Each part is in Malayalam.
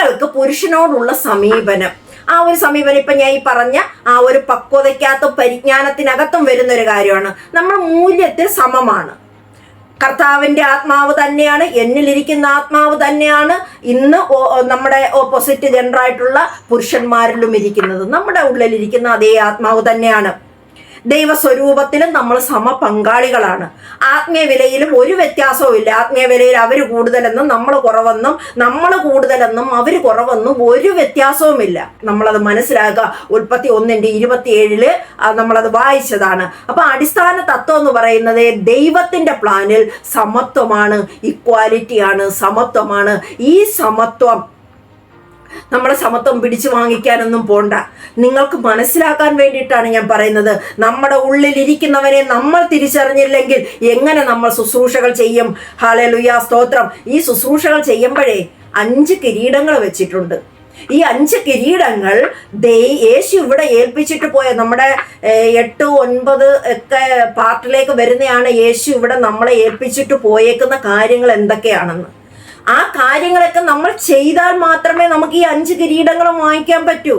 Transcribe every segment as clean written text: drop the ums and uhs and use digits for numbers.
സ്ത്രീകൾക്ക് പുരുഷനോടുള്ള സമീപനം, ആ ഒരു സമീപനം ഇപ്പം ഞാൻ ഈ പറഞ്ഞ ആ ഒരു പക്വതയ്ക്കകത്തും പരിജ്ഞാനത്തിനകത്തും വരുന്ന ഒരു കാര്യമാണ്. നമ്മൾ മൂല്യത്തിൽ സമമാണ്. കർത്താവിൻ്റെ ആത്മാവ് തന്നെയാണ്, എന്നിലിരിക്കുന്ന ആത്മാവ് തന്നെയാണ് ഇന്ന് നമ്മുടെ ഓപ്പോസിറ്റ് ജെൻഡറായിട്ടുള്ള പുരുഷന്മാരിലും ഇരിക്കുന്നത്. നമ്മുടെ ഉള്ളിലിരിക്കുന്ന അതേ ആത്മാവ് തന്നെയാണ്. ദൈവസ്വരൂപത്തിലും നമ്മൾ സമപങ്കാളികളാണ്. ആത്മീയ വിലയിലും ഒരു വ്യത്യാസവും ഇല്ല. ആത്മീയ വിലയിൽ അവർ കൂടുതലെന്നും നമ്മൾ കുറവെന്നും, നമ്മൾ കൂടുതലെന്നും അവർ കുറവെന്നും ഒരു വ്യത്യാസവുമില്ല. നമ്മളത് മനസ്സിലാക്കുക. ഉൽപ്പത്തി 1:27 നമ്മളത് വായിച്ചതാണ്. അപ്പൊ അടിസ്ഥാന തത്വം എന്ന് പറയുന്നത് ദൈവത്തിന്റെ പ്ലാനിൽ സമത്വമാണ്, ഇക്വാലിറ്റിയാണ്, സമത്വമാണ്. ഈ സമത്വം നമ്മളെ സമത്വം പിടിച്ചു വാങ്ങിക്കാനൊന്നും പോണ്ട. നിങ്ങൾക്ക് മനസ്സിലാക്കാൻ വേണ്ടിയിട്ടാണ് ഞാൻ പറയുന്നത്. നമ്മുടെ ഉള്ളിലിരിക്കുന്നവനെ നമ്മൾ തിരിച്ചറിഞ്ഞില്ലെങ്കിൽ എങ്ങനെ നമ്മൾ ശുശ്രൂഷകൾ ചെയ്യും? ഹല്ലേലൂയ, സ്തോത്രം. ഈ ശുശ്രൂഷകൾ ചെയ്യുമ്പോഴേ 5 കിരീടങ്ങൾ വെച്ചിട്ടുണ്ട്. ഈ 5 കിരീടങ്ങൾ യേശു ഇവിടെ ഏൽപ്പിച്ചിട്ട് പോയ, നമ്മുടെ 8, 9 ഒക്കെ പാർട്ടിലേക്ക് വരുന്നതാണ് യേശു ഇവിടെ നമ്മളെ ഏൽപ്പിച്ചിട്ട് പോയേക്കുന്ന കാര്യങ്ങൾ എന്തൊക്കെയാണെന്ന്. ആ കാര്യങ്ങളൊക്കെ നമ്മൾ ചെയ്താൽ മാത്രമേ നമുക്ക് ഈ 5 കിരീടങ്ങളും വാങ്ങിക്കാൻ പറ്റൂ.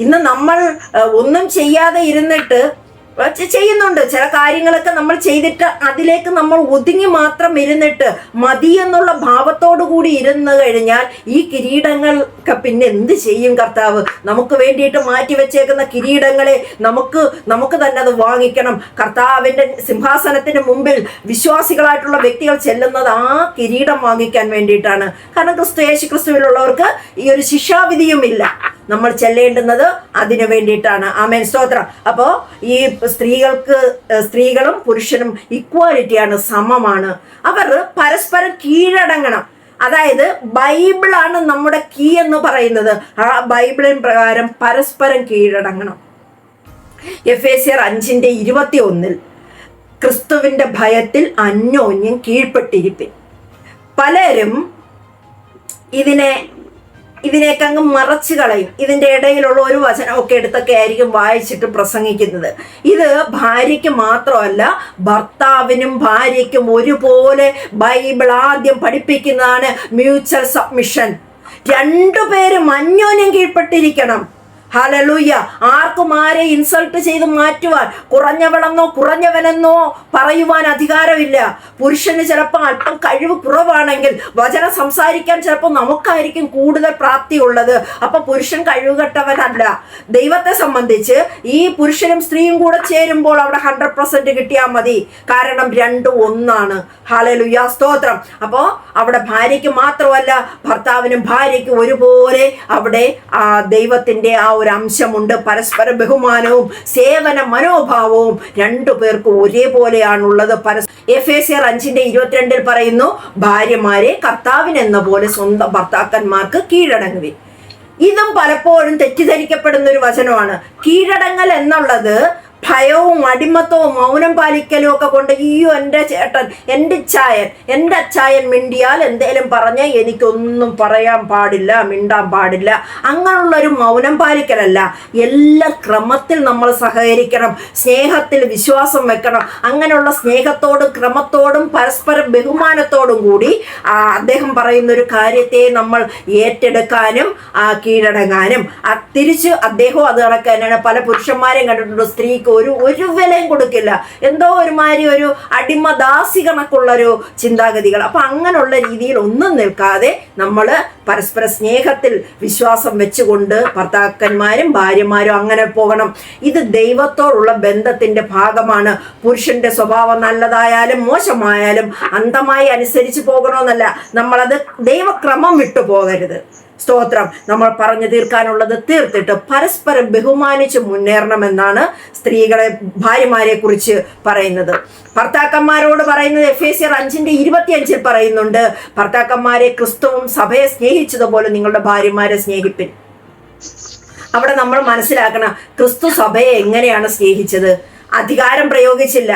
ഇന്ന് നമ്മൾ ഒന്നും ചെയ്യാതെ ഇരുന്നിട്ട് ചെയ്യുന്നുണ്ട്. ചില കാര്യങ്ങളൊക്കെ നമ്മൾ ചെയ്തിട്ട് അതിലേക്ക് നമ്മൾ ഒതുങ്ങി മാത്രം ഇരുന്നിട്ട് മതി എന്നുള്ള ഭാവത്തോടു കൂടി ഇരുന്ന് കഴിഞ്ഞാൽ ഈ കിരീടങ്ങളൊക്കെ പിന്നെ എന്ത് ചെയ്യും കർത്താവ്? നമുക്ക് വേണ്ടിയിട്ട് മാറ്റി വെച്ചേക്കുന്ന കിരീടങ്ങളെ നമുക്ക് തന്നെ അത് വാങ്ങിക്കണം. കർത്താവിൻ്റെ സിംഹാസനത്തിന് മുമ്പിൽ വിശ്വാസികളായിട്ടുള്ള വ്യക്തികൾ ചെല്ലുന്നത് ആ കിരീടം വാങ്ങിക്കാൻ വേണ്ടിയിട്ടാണ്. കാരണം യേശുക്രിസ്തുവിലുള്ളവർക്ക് ഈ ഒരു ശിക്ഷാവിധിയുമില്ല. നമ്മൾ ചെല്ലേണ്ടുന്നത് അതിനു വേണ്ടിയിട്ടാണ്. ആമേൻ, സ്തോത്രം. അപ്പോൾ ഈ സ്ത്രീകളും പുരുഷനും ഇക്വാലിറ്റിയാണ്, സമമാണ്. അവർ പരസ്പരം കീഴടങ്ങണം. അതായത് ബൈബിളാണ് നമ്മുടെ കീ എന്ന് പറയുന്നത്. ആ ബൈബിളിൻ പ്രകാരം പരസ്പരം കീഴടങ്ങണം. എഫേസ്യർ 5:21 ക്രിസ്തുവിന്റെ ഭയത്തിൽ അന്യോന്യം കീഴ്പ്പെട്ടിരിപ്പിൻ. പലരും ഇതിനെയൊക്കെ അങ്ങ് മറച്ചു കളയും. ഇതിൻ്റെ ഇടയിലുള്ള ഒരു വചനമൊക്കെ എടുത്തൊക്കെ ആയിരിക്കും വായിച്ചിട്ട് പ്രസംഗിക്കുന്നത്. ഇത് ഭാര്യയ്ക്ക് മാത്രമല്ല, ഭർത്താവിനും ഭാര്യയ്ക്കും ഒരുപോലെ ബൈബിൾ ആദ്യം പഠിപ്പിക്കുന്നതാണ് മ്യൂച്വൽ സബ്മിഷൻ. രണ്ടുപേരും അന്യോന്യം കീഴ്പ്പെട്ടിരിക്കണം. ഹല്ലേലൂയ. ആർക്കും ആരെ ഇൻസൾട്ട് ചെയ്ത് മാറ്റുവാൻ, കുറഞ്ഞവളെന്നോ കുറഞ്ഞവനെന്നോ പറയുവാൻ അധികാരമില്ല. പുരുഷന് ചിലപ്പോൾ അല്പം കഴിവ് കുറവാണെങ്കിൽ വചനം സംസാരിക്കാൻ ചിലപ്പോൾ നമുക്കായിരിക്കും കൂടുതൽ പ്രാപ്തിയുള്ളത്. അപ്പൊ പുരുഷൻ കഴിവുകെട്ടവനല്ല. ദൈവത്തെ സംബന്ധിച്ച് ഈ പുരുഷനും സ്ത്രീയും കൂടെ ചേരുമ്പോൾ അവിടെ 100% കിട്ടിയാൽ മതി. കാരണം രണ്ടും ഒന്നാണ്. ഹല്ലേലൂയ, സ്തോത്രം. അപ്പോൾ അവിടെ ഭാര്യയ്ക്ക് മാത്രമല്ല, ഭർത്താവിനും ഭാര്യയ്ക്കും ഒരുപോലെ അവിടെ ദൈവത്തിന്റെ ആ ഒരു അംശമുണ്ട്. പരസ്പര ബഹുമാനവും സേവന മനോഭാവവും രണ്ടു പേർക്കും ഒരേപോലെയാണുള്ളത്. എഫേസ്യർ 5:22 പറയുന്നു, ഭാര്യമാരെ കർത്താവിനെന്ന പോലെ സ്വന്തം ഭർത്താക്കന്മാർക്ക് കീഴടങ്ങുവിൻ. ഇതും പലപ്പോഴും തെറ്റിദ്ധരിക്കപ്പെടുന്ന ഒരു വചനമാണ്. കീഴടങ്ങൽ എന്നുള്ളത് ഭയവും അടിമത്തവും മൗനം പാലിക്കലും ഒക്കെ കൊണ്ട്, അയ്യോ എൻ്റെ ചേട്ടൻ, എൻ്റെ അച്ചായൻ മിണ്ടിയാൽ എന്തേലും പറഞ്ഞ് എനിക്കൊന്നും പറയാൻ പാടില്ല, മിണ്ടാൻ പാടില്ല, അങ്ങനെയുള്ളൊരു മൗനം പാലിക്കലല്ല. എല്ലാ ക്രമത്തിൽ നമ്മൾ സഹകരിക്കണം, സ്നേഹത്തിൽ വിശ്വാസം വെക്കണം. അങ്ങനെയുള്ള സ്നേഹത്തോടും ക്രമത്തോടും പരസ്പര ബഹുമാനത്തോടും കൂടി അദ്ദേഹം പറയുന്നൊരു കാര്യത്തെ നമ്മൾ ഏറ്റെടുക്കാനും കീഴടങ്ങാനും. തിരിച്ച് അദ്ദേഹം അത് കണക്കാനാണ്. പല പുരുഷന്മാരെയും കണ്ടിട്ടുണ്ട്, സ്ത്രീക്ക് ഒരു വിലയും കൊടുക്കില്ല, എന്തോ ഒരുമാതിരി ഒരു അടിമദാസി കണക്കുള്ളൊരു ചിന്താഗതികൾ. അപ്പൊ അങ്ങനെയുള്ള രീതിയിൽ ഒന്നും നിൽക്കാതെ നമ്മൾ പരസ്പര സ്നേഹത്തിൽ വിശ്വാസം വെച്ചുകൊണ്ട് ഭർത്താക്കന്മാരും ഭാര്യമാരും അങ്ങനെ പോകണം. ഇത് ദൈവത്തോടുള്ള ബന്ധത്തിന്റെ ഭാഗമാണ്. പുരുഷന്റെ സ്വഭാവം നല്ലതായാലും മോശമായാലും അന്ധമായി അനുസരിച്ച് പോകണമെന്നല്ല, നമ്മളത് ദൈവക്രമം വിട്ടു പോകരുത്. സ്തോത്രം. നമ്മൾ പറഞ്ഞു തീർക്കാനുള്ളത് തീർത്തിട്ട് പരസ്പരം ബഹുമാനിച്ച് മുന്നേറണമെന്നാണ് സ്ത്രീകളെ, ഭാര്യമാരെ കുറിച്ച് പറയുന്നത്. ഭർത്താക്കന്മാരോട് പറയുന്നത് എഫേസ്യർ 5:25 പറയുന്നുണ്ട്, ഭർത്താക്കന്മാരെ ക്രിസ്തുവും സഭയെ സ്നേഹിച്ചതുപോലെ നിങ്ങളുടെ ഭാര്യമാരെ സ്നേഹിപ്പിൻ. അവിടെ നമ്മൾ മനസ്സിലാക്കണം, ക്രിസ്തു സഭയെ എങ്ങനെയാണ് സ്നേഹിച്ചത്? അധികാരം പ്രയോഗിച്ചില്ല.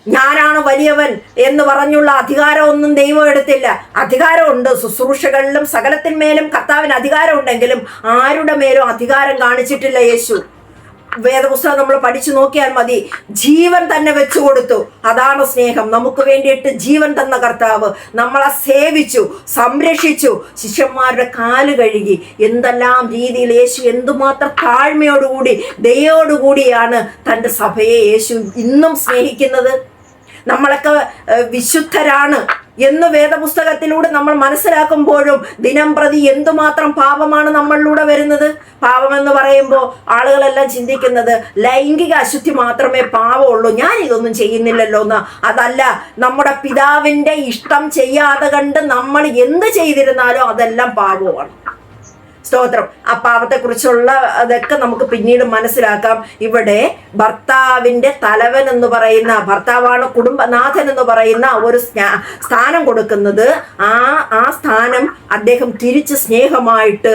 ഞാനാണ് വലിയവൻ എന്ന് പറഞ്ഞുള്ള അധികാരമൊന്നും ദൈവം എടുത്തില്ല. അധികാരമുണ്ട്, ശുശ്രൂഷകളിലും സകലത്തിന്മേലും കർത്താവിന് അധികാരം ഉണ്ടെങ്കിലും ആരുടെ മേലും അധികാരം കാണിച്ചിട്ടില്ല യേശു. വേദപുസ്തകം നമ്മൾ പഠിച്ചു നോക്കിയാൽ മതി. ജീവൻ തന്നെ വെച്ചു കൊടുത്തു. അതാണ് സ്നേഹം. നമുക്ക് വേണ്ടിയിട്ട് ജീവൻ തന്ന കർത്താവ് നമ്മളെ സേവിച്ചു, സംരക്ഷിച്ചു, ശിഷ്യന്മാരുടെ കാല് കഴുകി. എന്തെല്ലാം രീതിയിൽ യേശു എന്തുമാത്രം താഴ്മയോടുകൂടി ദയോടുകൂടിയാണ് തൻ്റെ സഭയെ യേശു ഇന്നും സ്നേഹിക്കുന്നത്. നമ്മളൊക്കെ വിശുദ്ധരാണ് എന്ന് വേദപുസ്തകത്തിലൂടെ നമ്മൾ മനസ്സിലാക്കുമ്പോഴും ദിനം പ്രതി എന്തുമാത്രം പാപമാണ് നമ്മളിലൂടെ വരുന്നത്. പാപമെന്ന് പറയുമ്പോൾ ആളുകളെല്ലാം ചിന്തിക്കുന്നത് ലൈംഗിക അശുദ്ധി മാത്രമേ പാപമുള്ളൂ, ഞാൻ ഇതൊന്നും ചെയ്യുന്നില്ലല്ലോ എന്ന്. അതല്ല, നമ്മുടെ പിതാവിൻ്റെ ഇഷ്ടം ചെയ്യാതെ കണ്ട് നമ്മൾ എന്ത് ചെയ്തിരുന്നാലും അതെല്ലാം പാപമാണ്. സ്തോത്രം. ആ പാപത്തെക്കുറിച്ചുള്ള അതൊക്കെ നമുക്ക് പിന്നീട് മനസ്സിലാക്കാം. ഇവിടെ ഭർത്താവിൻ്റെ തലവൻ എന്ന് പറയുന്ന, ഭർത്താവാണ് കുടുംബനാഥൻ എന്ന് പറയുന്ന ഒരു സ്ഥാനം കൊടുക്കുന്നത്. ആ സ്ഥാനം അദ്ദേഹം തിരിച്ച് സ്നേഹമായിട്ട്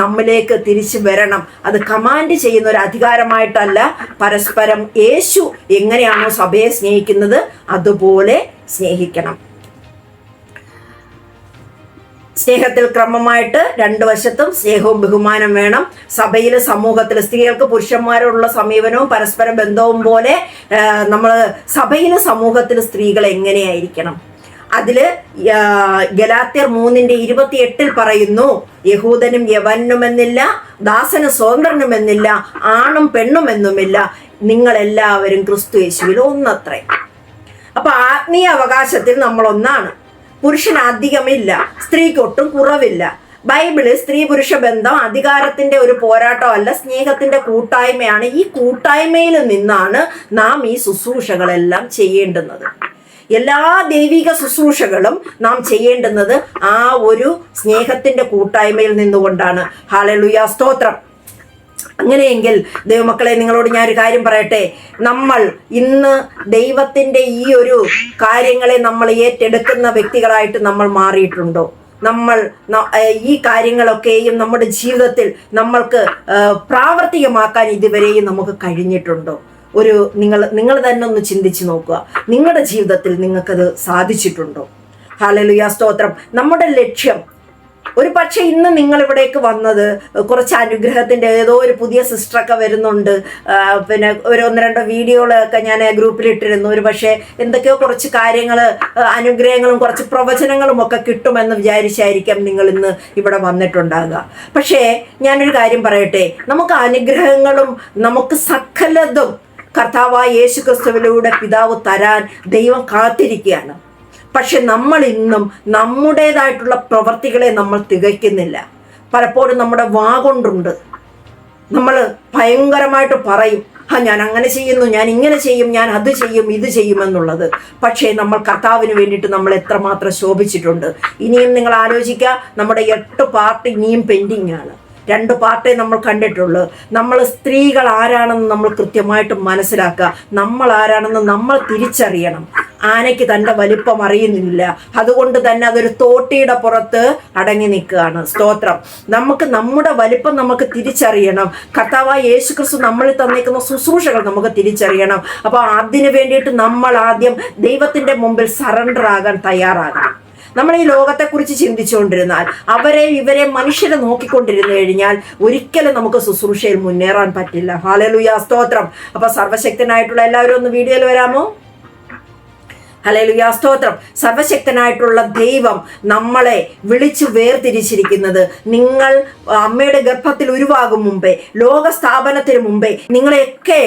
നമ്മിലേക്ക് തിരിച്ചു വരണം. അത് കമാൻഡ് ചെയ്യുന്ന ഒരു അധികാരമായിട്ടല്ല, പരസ്പരം യേശു എങ്ങനെയാണോ സഭയെ സ്നേഹിക്കുന്നത് അതുപോലെ സ്നേഹിക്കണം. സ്നേഹത്തിൽ ക്രമമായിട്ട് രണ്ട് വശത്തും സ്നേഹവും ബഹുമാനം വേണം. സഭയിൽ, സമൂഹത്തിൽ സ്ത്രീകൾക്ക് പുരുഷന്മാരോടുള്ള സമീപനവും പരസ്പര ബന്ധവും പോലെ നമ്മൾ സഭയിലും സമൂഹത്തിൽ സ്ത്രീകൾ എങ്ങനെയായിരിക്കണം? അതില് ഗലാത്യർ 3:28 പറയുന്നു, യഹൂദനും യവനുമെന്നില്ല, ദാസനും സ്വതന്ത്രനുമെന്നില്ല, ആണും പെണ്ണുമെന്നുമില്ല, നിങ്ങളെല്ലാവരും ക്രിസ്തു യേശുവിൽ ഒന്നത്രേ. അപ്പൊ ആത്മീയ അവകാശത്തിൽ നമ്മൾ ഒന്നാണ്. പുരുഷന് അധികമില്ല, സ്ത്രീക്ക് ഒട്ടും കുറവില്ല. ബൈബിളിൽ സ്ത്രീ പുരുഷ ബന്ധം അധികാരത്തിന്റെ ഒരു പോരാട്ടമല്ല, സ്നേഹത്തിന്റെ കൂട്ടായ്മയാണ്. ഈ കൂട്ടായ്മയിൽ നിന്നാണ് നാം ഈ ശുശ്രൂഷകളെല്ലാം ചെയ്യേണ്ടുന്നത്. എല്ലാ ദൈവിക ശുശ്രൂഷകളും നാം ചെയ്യേണ്ടുന്നത് ആ ഒരു സ്നേഹത്തിന്റെ കൂട്ടായ്മയിൽ നിന്നുകൊണ്ടാണ്. ഹല്ലേലൂയ, സ്തോത്രം. അങ്ങനെയെങ്കിൽ ദൈവമക്കളെ, നിങ്ങളോട് ഞാനൊരു കാര്യം പറയട്ടെ. നമ്മൾ ഇന്ന് ദൈവത്തിൻ്റെ ഈ ഒരു കാര്യങ്ങളെ നമ്മൾ ഏറ്റെടുക്കുന്ന വ്യക്തികളായിട്ട് നമ്മൾ മാറിയിട്ടുണ്ടോ? നമ്മൾ ഈ കാര്യങ്ങളൊക്കെയും നമ്മുടെ ജീവിതത്തിൽ നമ്മൾക്ക് പ്രാവർത്തികമാക്കാൻ ഇതുവരെയും നമുക്ക് കഴിഞ്ഞിട്ടുണ്ടോ? നിങ്ങൾ തന്നെ ഒന്ന് ചിന്തിച്ച് നോക്കുക. നിങ്ങളുടെ ജീവിതത്തിൽ നിങ്ങൾക്കത് സാധിച്ചിട്ടുണ്ടോ? ഹല്ലേലൂയ, സ്തോത്രം. നമ്മുടെ ലക്ഷ്യം, ഒരു പക്ഷേ ഇന്ന് നിങ്ങളിവിടേക്ക് വന്നത് കുറച്ച് അനുഗ്രഹത്തിൻ്റെ ഏതോ ഒരു പുതിയ സിസ്റ്ററൊക്കെ വരുന്നുണ്ട്, പിന്നെ ഒരു 1-2 വീഡിയോകളൊക്കെ ഞാൻ ഗ്രൂപ്പിലിട്ടിരുന്നു. ഒരു പക്ഷേ എന്തൊക്കെയോ കുറച്ച് കാര്യങ്ങൾ, അനുഗ്രഹങ്ങളും കുറച്ച് പ്രവചനങ്ങളും ഒക്കെ കിട്ടുമെന്ന് വിചാരിച്ചായിരിക്കാം നിങ്ങൾ ഇന്ന് ഇവിടെ വന്നിട്ടുണ്ടാകുക. പക്ഷേ ഞാനൊരു കാര്യം പറയട്ടെ, നമുക്ക് അനുഗ്രഹങ്ങളും നമുക്ക് സകലതും കർത്താവായ യേശു ക്രിസ്തുവിലൂടെ പിതാവ് തരാൻ ദൈവം കാത്തിരിക്കുകയാണ്. പക്ഷെ നമ്മൾ ഇന്നും നമ്മുടേതായിട്ടുള്ള പ്രവർത്തികളെ നമ്മൾ തികയ്ക്കുന്നില്ല. പലപ്പോഴും നമ്മുടെ വാ കൊണ്ടുണ്ട് നമ്മൾ ഭയങ്കരമായിട്ട് പറയും, ഞാൻ അങ്ങനെ ചെയ്യുന്നു, ഞാൻ ഇങ്ങനെ ചെയ്യും, ഞാൻ അത് ചെയ്യും, ഇത് ചെയ്യുമെന്നുള്ളത്. പക്ഷേ നമ്മൾ കർത്താവിന് വേണ്ടിയിട്ട് നമ്മൾ എത്രമാത്രം ശോഭിച്ചിട്ടുണ്ട്. ഇനിയും നിങ്ങൾ ആലോചിക്കുക, നമ്മുടെ 8 പാർട്ട് ഇനിയും പെൻഡിങ് ആണ്. 2 പാർട്ടേ നമ്മൾ കണ്ടിട്ടുള്ളൂ. നമ്മൾ സ്ത്രീകൾ ആരാണെന്ന് നമ്മൾ കൃത്യമായിട്ട് മനസ്സിലാക്കുക. നമ്മൾ ആരാണെന്ന് നമ്മൾ തിരിച്ചറിയണം. ആനയ്ക്ക് തൻ്റെ വലിപ്പം അറിയുന്നില്ല, അതുകൊണ്ട് തന്നെ അതൊരു തോട്ടിയുടെ പുറത്ത് അടങ്ങി നിൽക്കുകയാണ്. സ്തോത്രം. നമുക്ക് നമ്മുടെ വലിപ്പം നമുക്ക് തിരിച്ചറിയണം. കർത്താവായ യേശു ക്രിസ്തു നമ്മളിൽ തന്നേക്കുന്ന ശുശ്രൂഷകൾ നമുക്ക് തിരിച്ചറിയണം. അപ്പോൾ അതിനു വേണ്ടിയിട്ട് നമ്മൾ ആദ്യം ദൈവത്തിൻ്റെ മുമ്പിൽ സറണ്ടർ ആകാൻ തയ്യാറാകണം. നമ്മൾ ഈ ലോകത്തെക്കുറിച്ച് ചിന്തിച്ചുകൊണ്ടിരുന്നാൽ, ഇവരെ മനുഷ്യരെ നോക്കിക്കൊണ്ടിരുന്നു കഴിഞ്ഞാൽ ഒരിക്കലും നമുക്ക് ശുശ്രൂഷയിൽ മുന്നേറാൻ പറ്റില്ല. ഹല്ലേലൂയ, സ്തോത്രം. അപ്പോൾ സർവശക്തനായിട്ടുള്ള എല്ലാവരും ഒന്ന് വീഡിയോയിൽ വരാമോ? ഹല്ലേലൂയ, സ്തോത്രം. സർവശക്തനായിട്ടുള്ള ദൈവം നമ്മളെ വിളിച്ചു വേർതിരിച്ചിരിക്കുന്നത്, നിങ്ങൾ അമ്മയുടെ ഗർഭത്തിൽ ഉരുവാകും മുമ്പേ, ലോക സ്ഥാപനത്തിന് മുമ്പേ നിങ്ങളെയൊക്കെ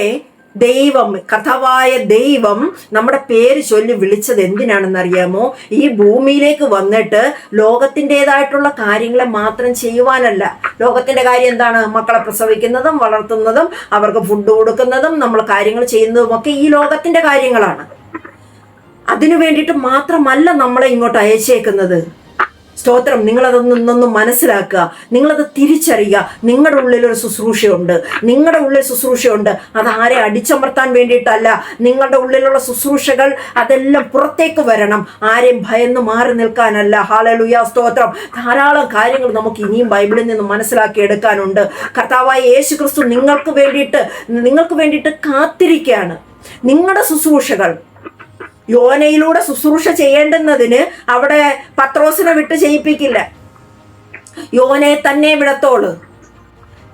ദൈവം, കർത്താവായ ദൈവം നമ്മുടെ പേര് ചൊല്ലി വിളിച്ചത് എന്തിനാണെന്നറിയാമോ? ഈ ഭൂമിയിലേക്ക് വന്നിട്ട് ലോകത്തിൻ്റെതായിട്ടുള്ള കാര്യങ്ങളെ മാത്രം ചെയ്യുവാനല്ല. ലോകത്തിൻ്റെ കാര്യം എന്താണ്? മക്കളെ പ്രസവിക്കുന്നതും വളർത്തുന്നതും അവർക്ക് ഫുഡ് കൊടുക്കുന്നതും നമ്മൾ കാര്യങ്ങൾ ചെയ്യുന്നതും ഒക്കെ ഈ ലോകത്തിൻ്റെ കാര്യങ്ങളാണ്. അതിനു വേണ്ടിയിട്ട് മാത്രമല്ല നമ്മളെ ഇങ്ങോട്ട് അയച്ചേക്കുന്നത്. സ്തോത്രം. നിങ്ങളതൊന്നൊന്ന് മനസ്സിലാക്കുക, നിങ്ങളത് തിരിച്ചറിയുക. നിങ്ങളുടെ ഉള്ളിലൊരു ശുശ്രൂഷയുണ്ട്, നിങ്ങളുടെ ഉള്ളിൽ ശുശ്രൂഷയുണ്ട്. അത് ആരെ അടിച്ചമർത്താൻ വേണ്ടിയിട്ടല്ല. നിങ്ങളുടെ ഉള്ളിലുള്ള ശുശ്രൂഷകൾ അതെല്ലാം പുറത്തേക്ക് വരണം, ആരെയും ഭയന്ന് മാറി നിൽക്കാനല്ല. ഹല്ലേലൂയ, സ്തോത്രം. ധാരാളം കാര്യങ്ങൾ നമുക്ക് ഇനിയും ബൈബിളിൽ നിന്ന് മനസ്സിലാക്കി എടുക്കാനുണ്ട്. കർത്താവായ യേശു ക്രിസ്തു നിങ്ങൾക്ക് വേണ്ടിയിട്ട് കാത്തിരിക്കുകയാണ്. നിങ്ങളുടെ ശുശ്രൂഷകൾ യോനയിലൂടെ ശുശ്രൂഷ ചെയ്യേണ്ടുന്നതിന് അവിടെ പത്രോസിനെ വിട്ട് ചെയ്യിപ്പിക്കില്ല, യോനയെ തന്നെ വിടത്തോള്.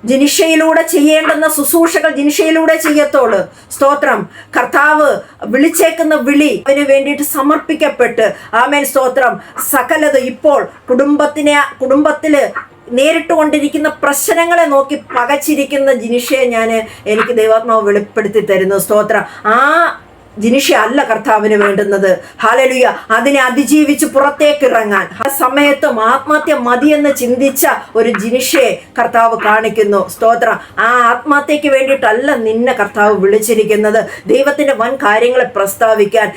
ജിനിഷയിലൂടെ ചെയ്യേണ്ടുന്ന ശുശ്രൂഷകൾ ജിനിഷയിലൂടെ ചെയ്യത്തോളൂ. സ്തോത്രം. കർത്താവ് വിളിച്ചേക്കുന്ന വിളി അതിന് വേണ്ടിയിട്ട് സമർപ്പിക്കപ്പെട്ട് ആമേൻ സ്തോത്രം. സകലത് ഇപ്പോൾ കുടുംബത്തില് നേരിട്ടുകൊണ്ടിരിക്കുന്ന പ്രശ്നങ്ങളെ നോക്കി പകച്ചിരിക്കുന്ന ജിനിഷയെ എനിക്ക് ദൈവാത്മാവ് വെളിപ്പെടുത്തി തരുന്നു. സ്തോത്രം. ആ ജിനിഷ അല്ല കർത്താവിന് വേണ്ടുന്നത്. ഹല്ലേലൂയ. അതിനെ അതിജീവിച്ച് പുറത്തേക്ക് ഇറങ്ങാൻ ആ സമയത്തും ആത്മഹത്യ മതിയെന്ന് ചിന്തിച്ച ഒരു ജിനിഷയെ കർത്താവ് കാണിക്കുന്നു. സ്തോത്രം. ആ ആത്മഹത്യക്ക് വേണ്ടിയിട്ടല്ല നിന്നെ കർത്താവ് വിളിച്ചിരിക്കുന്നത്. ദൈവത്തിന്റെ വൻ കാര്യങ്ങളെ പ്രസ്താവിക്കാൻ.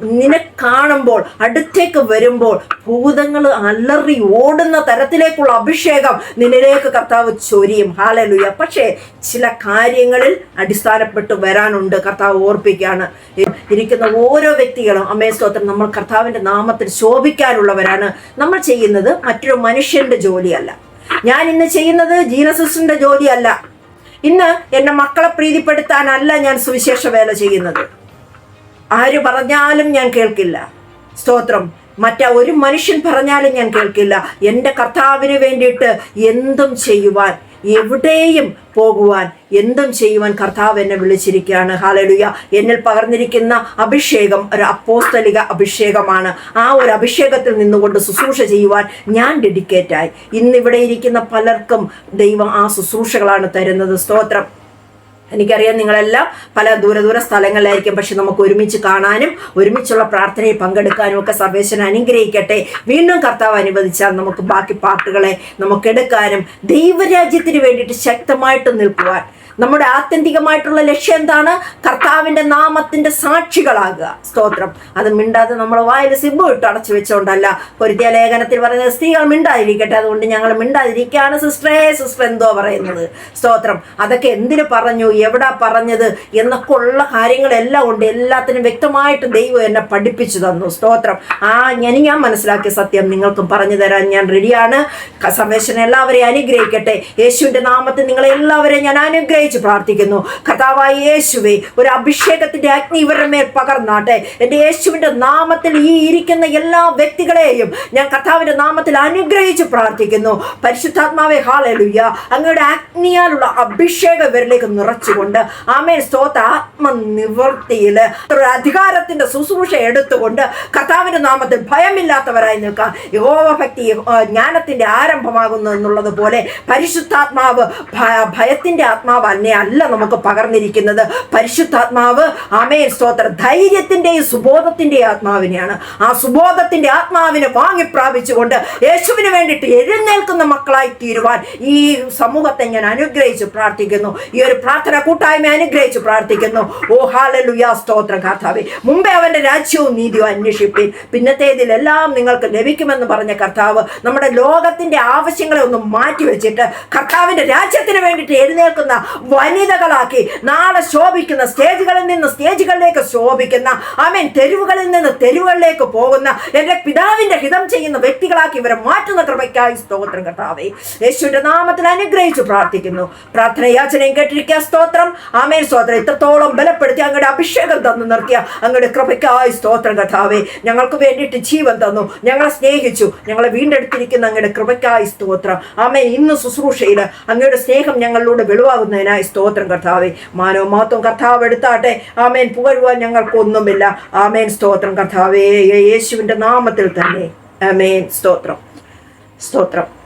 നിന്നെ കാണുമ്പോൾ അടുത്തേക്ക് വരുമ്പോൾ ഭൂതങ്ങൾ അലറി ഓടുന്ന തരത്തിലേക്കുള്ള അഭിഷേകം നിന്നിലേക്ക് കർത്താവ് ചൊരിയും. ഹല്ലേലൂയ. പക്ഷേ ചില കാര്യങ്ങളിൽ അടിസ്ഥാനപ്പെട്ട് വരാനുണ്ട്. കർത്താവ് ഓർപ്പിക്കുകയാണ്. ഇരിക്കുന്ന ഓരോ വ്യക്തികളും അമ്മേ സ്തോത്രം, നമ്മൾ കർത്താവിന്റെ നാമത്തിൽ ശോഭിക്കാനുള്ളവരാണ്. നമ്മൾ ചെയ്യുന്നത് മറ്റൊരു മനുഷ്യന്റെ ജോലിയല്ല. ഞാൻ ഇന്ന് ചെയ്യുന്നത് ജീസസിന്റെ ജോലിയല്ല. ഇന്ന് എന്റെ മക്കളെ പ്രീതിപ്പെടുത്താനല്ല ഞാൻ സുവിശേഷ വേല ചെയ്യുന്നത്. ആര് പറഞ്ഞാലും ഞാൻ കേൾക്കില്ല. സ്തോത്രം. ഒരു മനുഷ്യൻ പറഞ്ഞാലും ഞാൻ കേൾക്കില്ല. എൻ്റെ കർത്താവിന് വേണ്ടിയിട്ട് എന്തും ചെയ്യുവാൻ, എവിടെയും പോകുവാൻ, എന്തും ചെയ്യുവാൻ കർത്താവ് എന്നെ വിളിച്ചിരിക്കുകയാണ്. ഹല്ലേലൂയ. എന്നിൽ പകർന്നിരിക്കുന്ന അഭിഷേകം ഒരു അപ്പോസ്തലിക അഭിഷേകമാണ്. ആ ഒരു അഭിഷേകത്തിൽ നിന്നുകൊണ്ട് ശുശ്രൂഷ ചെയ്യുവാൻ ഞാൻ ഡെഡിക്കേറ്റായി. ഇന്നിവിടെ ഇരിക്കുന്ന പലർക്കും ദൈവം ആ ശുശ്രൂഷകളാണ് തരുന്നത്. സ്തോത്രം. എനിക്കറിയാം നിങ്ങളെല്ലാം പല ദൂര സ്ഥലങ്ങളിലായിരിക്കും. പക്ഷെ നമുക്ക് ഒരുമിച്ച് കാണാനും ഒരുമിച്ചുള്ള പ്രാർത്ഥനയിൽ പങ്കെടുക്കാനും ഒക്കെ സർവേശ്വരൻ അനുഗ്രഹിക്കട്ടെ. വീണ്ടും കർത്താവ് അനുവദിച്ചാൽ നമുക്ക് ബാക്കി പാട്ടുകളെ നമുക്ക് എടുക്കാനും ദൈവരാജ്യത്തിന് വേണ്ടിയിട്ട് ശക്തമായിട്ട് നിൽക്കുവാൻ നമ്മുടെ ആത്യന്തികമായിട്ടുള്ള ലക്ഷ്യം എന്താണ്? കർത്താവിന്റെ നാമത്തിന്റെ സാക്ഷികളാകുക. സ്തോത്രം. അത് മിണ്ടാതെ നമ്മൾ വായിൽ സിബ് ഇട്ട് അടച്ചു വെച്ചോണ്ടല്ല. കൊരിന്ത്യർ ലേഖനത്തിൽ പറയുന്നത് സ്ത്രീകൾ മിണ്ടാതിരിക്കട്ടെ, അതുകൊണ്ട് ഞങ്ങൾ മിണ്ടാതിരിക്കുകയാണ് സിസ്റ്റർ എന്തോ പറയുന്നത്. സ്തോത്രം. അതൊക്കെ എന്തിനു പറഞ്ഞു, എവിടാ പറഞ്ഞത് എന്നൊക്കെ ഉള്ള കാര്യങ്ങളെല്ലാം ഉണ്ട്. എല്ലാത്തിനും വ്യക്തമായിട്ട് ദൈവം എന്നെ പഠിപ്പിച്ചു തന്നു. സ്തോത്രം. ഞാൻ മനസ്സിലാക്കിയ സത്യം നിങ്ങൾക്കും പറഞ്ഞു തരാൻ ഞാൻ റെഡിയാണ്. സർവേശ്വരൻ എല്ലാവരെയും അനുഗ്രഹിക്കട്ടെ. യേശുവിന്റെ നാമത്തിൽ നിങ്ങളെല്ലാവരെയും ഞാൻ അനുഗ്രഹിച്ചു പ്രാർത്ഥിക്കുന്നു. കർത്താവായ യേശുവേ, ഒരു അഭിഷേകത്തിന്റെ അഗ്നി ഇവരുടെ മേൽ പകർന്നാട്ടെ. എൻ്റെ യേശുവിന്റെ നാമത്തിൽ ഈ ഇരിക്കുന്ന എല്ലാ വ്യക്തികളെയും ഞാൻ കർത്താവിന്റെ നാമത്തിൽ അനുഗ്രഹിച്ച് പ്രാർത്ഥിക്കുന്നു. പരിശുദ്ധാത്മാവേ, ഹല്ലേലൂയ, അങ്ങയുടെ അഗ്നിയാലുള്ള അഭിഷേകം ഇവരിലേക്ക് നിറച്ചുകൊണ്ട് ആമേൻ സ്തോത്ര ആത്മനിവൃത്തിയിൽ ഒരു അധികാരത്തിന്റെ ശുശ്രൂഷ എടുത്തുകൊണ്ട് കർത്താവിന്റെ നാമത്തിൽ ഭയമില്ലാത്തവരായി നിൽക്കാം. യഹോവഭക്തി ജ്ഞാനത്തിന്റെ ആരംഭമാകുന്നു എന്നുള്ളത് പോലെ പരിശുദ്ധാത്മാവ് ഭയത്തിന്റെ ആത്മാവ് അല്ല നമുക്ക് പകർന്നിരിക്കുന്നത്. പരിശുദ്ധാത്മാവ് ആമേൻ സ്തോത്ര ധൈര്യത്തിന്റെയും സുബോധത്തിന്റെയും ആത്മാവിനെയാണ്. ആ സുബോധത്തിന്റെ ആത്മാവിനെ വാങ്ങിപ്രാപിച്ചുകൊണ്ട് യേശുവിന് വേണ്ടിയിട്ട് എഴുന്നേൽക്കുന്ന മക്കളായി തീരുവാൻ ഈ സമൂഹത്തെ ഞാൻ അനുഗ്രഹിച്ച് പ്രാർത്ഥിക്കുന്നു. ഈ ഒരു പ്രാർത്ഥന കൂട്ടായ്മ അനുഗ്രഹിച്ച് പ്രാർത്ഥിക്കുന്നു. ഓ ഹല്ലേലൂയ. സ്തോത്രം കർത്താവേ. മുമ്പേ അവന്റെ രാജ്യവും നീതിയും അന്വേഷിപ്പിൻ, പിന്നത്തേതിലെല്ലാം നിങ്ങൾക്ക് ലഭിക്കുമെന്ന് പറഞ്ഞ കർത്താവ് നമ്മുടെ ലോകത്തിന്റെ ആവശ്യങ്ങളെ ഒന്ന് മാറ്റിവെച്ചിട്ട് കർത്താവിന്റെ രാജ്യത്തിന് വേണ്ടിയിട്ട് എഴുന്നേൽക്കുന്ന വനിതകളാക്കി നാളെ ശോഭിക്കുന്ന സ്റ്റേജുകളിൽ നിന്ന് സ്റ്റേജുകളിലേക്ക് ശോഭിക്കുന്ന ആമേൻ തെരുവുകളിൽ നിന്ന് തെരുവുകളിലേക്ക് പോകുന്ന എൻ്റെ പിതാവിന്റെ ഹിതം ചെയ്യുന്ന വ്യക്തികളാക്കി ഇവരെ മാറ്റുന്ന കൃപയ്ക്കായി സ്തോത്രം കർത്താവേ. യേശുവിന്റെ നാമത്തിൽ അനുഗ്രഹിച്ചു പ്രാർത്ഥിക്കുന്നു. പ്രാർത്ഥന യാചനയും കേട്ടിരിക്കുക. സ്തോത്രം. ആമേൻ സ്തോത്രം. ഇത്രത്തോളം ബലപ്പെടുത്തി അങ്ങയുടെ അഭിഷേകം തന്നു നിർത്തിയ അങ്ങയുടെ കൃപയ്ക്കായി സ്തോത്രം കർത്താവേ. ഞങ്ങൾക്ക് വേണ്ടിയിട്ട് ജീവൻ തന്നു, ഞങ്ങളെ സ്നേഹിച്ചു, ഞങ്ങളെ വീണ്ടെടുത്തിരിക്കുന്ന അങ്ങയുടെ കൃപയ്ക്കായി സ്തോത്രം. ആമേൻ. ഇന്ന് ശുശ്രൂഷയിൽ അങ്ങയുടെ സ്നേഹം ഞങ്ങളിലൂടെ വെളിവാകുന്നതിനായി സ്തോത്രം കർത്താവേ. മാനവും മഹത്വവും കർത്താവ് എടുത്താട്ടെ. ആമേൻ. പുകഴുവാൻ ഞങ്ങൾക്കൊന്നുമില്ല. ആമേൻ സ്തോത്രം കർത്താവേ. യേശുവിന്റെ നാമത്തിൽ തന്നെ ആമേൻ. സ്തോത്രം. സ്തോത്രം.